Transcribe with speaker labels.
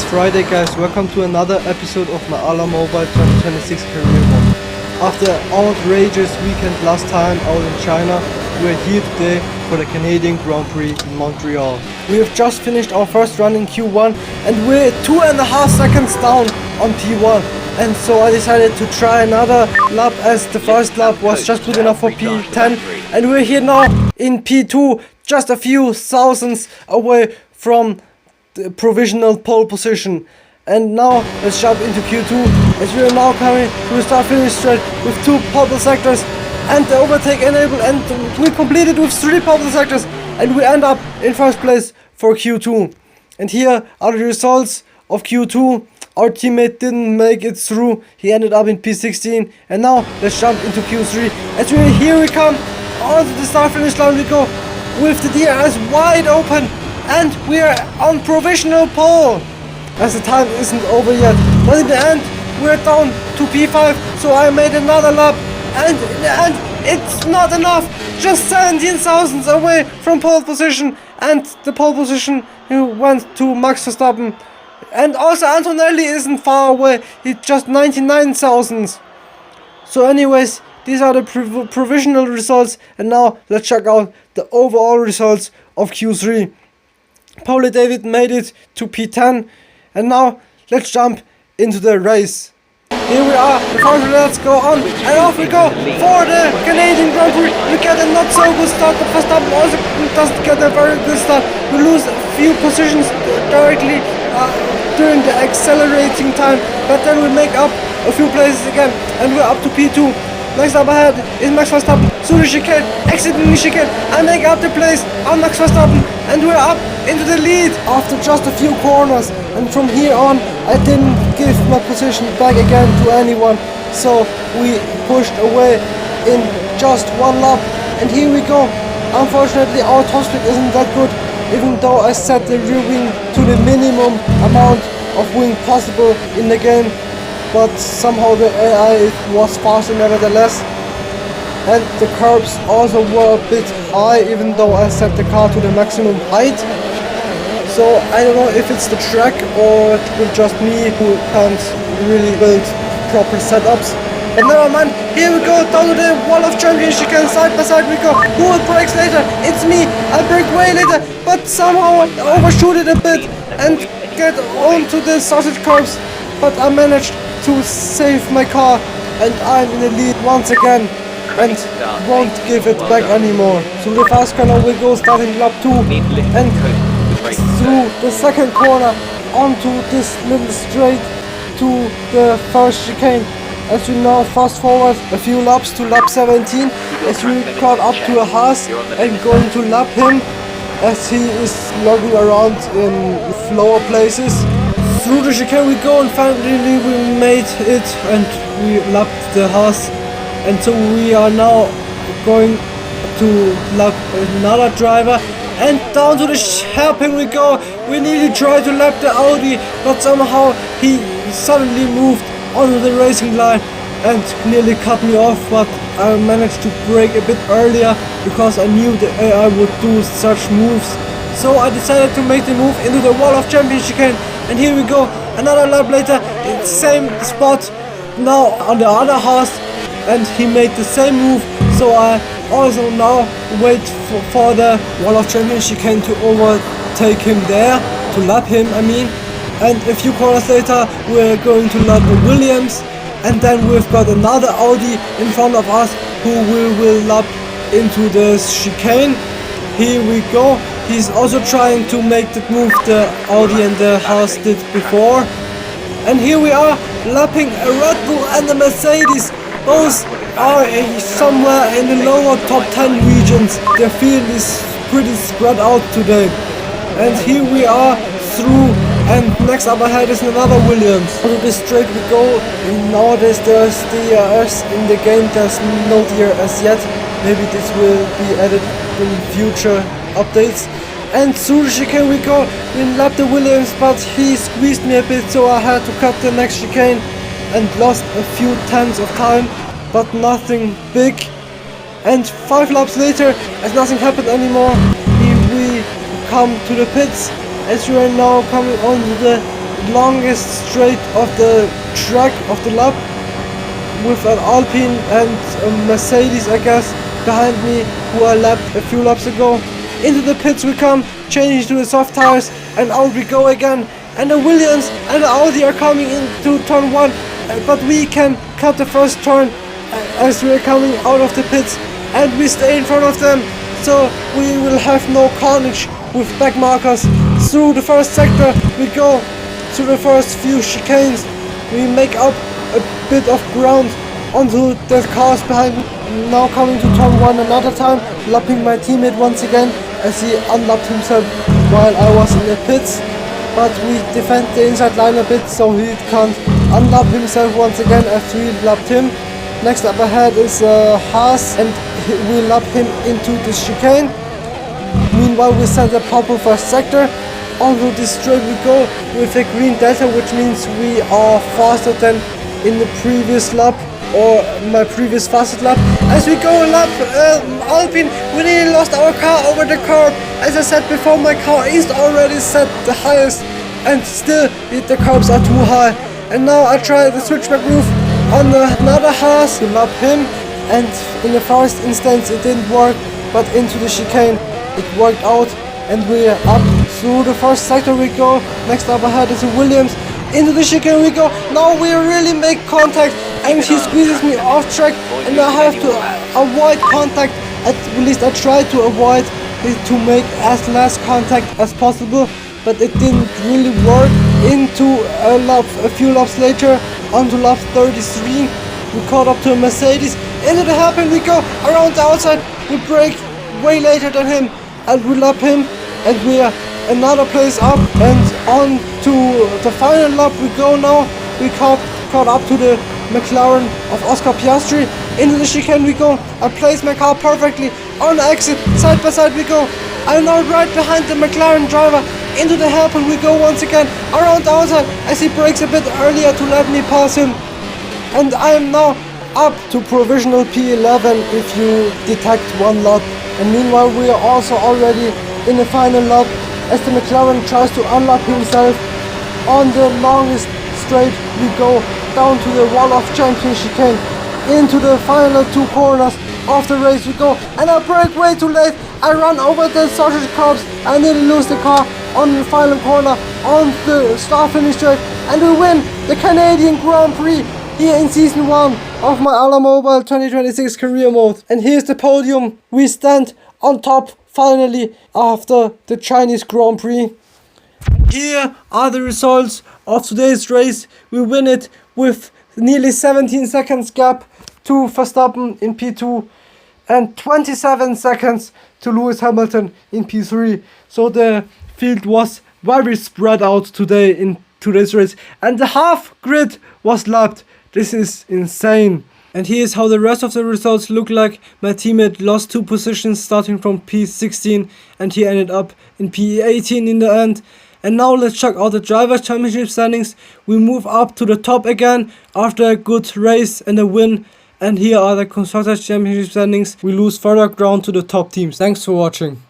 Speaker 1: Friday, guys. Welcome to another episode of my Mobile 2026 career mode. After outrageous weekend last time out in China, we are here today for the Canadian Grand Prix in Montreal. We have just finished our first run in Q1 and we're 2.5 seconds down on P1. And so I decided to try another lap, as the first lap was just good enough for P10. And we're here now in P2, just a few thousandths away from the provisional pole position. And now let's jump into Q2, as we are now coming to the start-finish straight with 2 pole sectors and the overtake enabled, and we completed with 3 pole sectors, and we end up in first place for Q2. And here are the results of Q2. Our teammate didn't make it through, he ended up in P16. And now let's jump into Q3, as here we come onto the start-finish line. We go with the DRS wide open, and we are on provisional pole, as the time isn't over yet. But in the end, we're down to P5, so I made another lap, and in the end, it's not enough. Just 17 thousandths away from pole position, and the pole position went to Max Verstappen. And also Antonelli isn't far away, he's just 99 thousandths. So anyways, these are the provisional results, and now let's check out the overall results of Q3. Paul David made it to P10, and now let's jump into the race. Here we are, the final let's go on, and off we go for the Canadian Grand Prix. We get a not so good start, but Verstappen also doesn't get a very good start. We lose a few positions directly during the accelerating time, but then we make up a few places again, and we're up to P2. Next up ahead is Max Verstappen through the chicane, exiting the chicane, and make up the place on Max Verstappen, and we're up into the lead after just a few corners. And from here on, I didn't give my position back again to anyone, so we pushed away in just one lap. And here we go. Unfortunately, our top speed isn't that good, even though I set the rear wing to the minimum amount of wing possible in the game. But somehow the AI was faster nevertheless, and the curbs also were a bit high, even though I set the car to the maximum height. So I don't know if it's the track or it's just me who can't really build proper setups. But never mind, here we go down to the wall of champions chicane, side by side we go. Who brakes later? It's me. I brake way later, but somehow I overshoot it a bit and get onto the sausage curbs. But I managed to save my car, and I'm in the lead once again and won't give it back anymore. So the fast corner will go starting lap 2 and through the second corner onto this little straight to the first chicane. As we now fast forward a few laps to lap 17, as we caught up to a Haas and going to lap him, as he is logging around in lower places. Through the chicane we go, and finally we made it and we lapped the Haas. And so we are now going to lap another driver, and down to the hairpin we go. We nearly tried to lap the Audi, but somehow he suddenly moved onto the racing line and nearly cut me off, but I managed to brake a bit earlier because I knew the AI would do such moves. So I decided to make the move into the wall of champions chicane, and here we go, another lap later, in the same spot, now on the other horse, and he made the same move. So I also now wait for the wall of champions chicane to overtake him there, to lap him I mean. And a few corners later we're going to lap a Williams, and then we've got another Audi in front of us who we will lap into the chicane. Here we go. He's also trying to make the move the Audi and the Haas did before. And here we are lapping a Red Bull and a Mercedes. Both are somewhere in the lower top 10 regions. The field is pretty spread out today. And here we are through, and next up ahead is another Williams. To this straight we go. Nowadays there's DRS in the game, there's no DRS yet. Maybe this will be added in future updates. And through the chicane we go. We lapped the Williams, but he squeezed me a bit, so I had to cut the next chicane and lost a few tenths of time, but nothing big. And 5 laps later, as nothing happened anymore, we come to the pits, as we are now coming onto the longest straight of the track of the lap, with an Alpine and a Mercedes, I guess, behind me, who I lapped a few laps ago. Into the pits we come, changing to the soft tires, and out we go again. And the Williams and the Audi are coming into turn 1, but we can cut the first turn as we are coming out of the pits, and we stay in front of them, so we will have no carnage with back markers. Through the first sector we go through the first few chicanes. We make up a bit of ground onto the cars behind me. Now coming to turn 1 another time, lapping my teammate once again as he unlapped himself while I was in the pits. But we defend the inside line a bit so he can't unlap himself once again as we lapped him. Next up ahead is Haas, and we lap him into the chicane. Meanwhile we send a purple first sector. Onto this straight we go with a green delta, which means we are faster than in the previous lap, or my previous fastest lap. As we go lap Alpine, we nearly lost our car over the curb. As I said before, my car is already set the highest, and still the curbs are too high. And now I try the switchback move on another Haas to lap him, and in the first instance it didn't work, but into the chicane it worked out, and we are up through the first sector we go. Next up ahead is a Williams. Into the chicane we go. Now we really make contact, and he squeezes me off track, and I have to avoid contact. At least I try to avoid it to make as less contact as possible, but it didn't really work. Into a few laps later, onto lap 33, we caught up to a Mercedes. Into the hairpin we go, around the outside, we brake way later than him, and we lap him, and we are another place up, and on to the final lap we go now. We caught up to the McLaren of Oscar Piastri. Into the chicane we go. I place my car perfectly on the exit, side by side we go. I'm now right behind the McLaren driver. Into the hairpin we go once again, around the outside as he brakes a bit earlier to let me pass him. And I am now up to provisional P11 if you detect one lap. And meanwhile we are also already in the final lap as the McLaren tries to unlap himself. On the longest straight we go down to the wall of champions chicane. Into the final 2 corners of the race we go, and I brake way too late. I run over the sausage curbs, I nearly lose the car on the final corner on the start finish straight, and we win the Canadian Grand Prix here in season 1 of my Ala Mobile 2026 career mode. And here's the podium. We stand on top finally after the Chinese Grand Prix. Here are the results of today's race. We win it with nearly 17 seconds gap to Verstappen in P2 and 27 seconds to Lewis Hamilton in P3. So the field was very spread out today in today's race, and the half grid was lapped. This is insane. And here's how the rest of the results look like. My teammate lost 2 positions starting from P16, and he ended up in P18 in the end. And now let's check out the Drivers' Championship standings. We move up to the top again after a good race and a win. And here are the Constructors' Championship standings. We lose further ground to the top teams. Thanks for watching.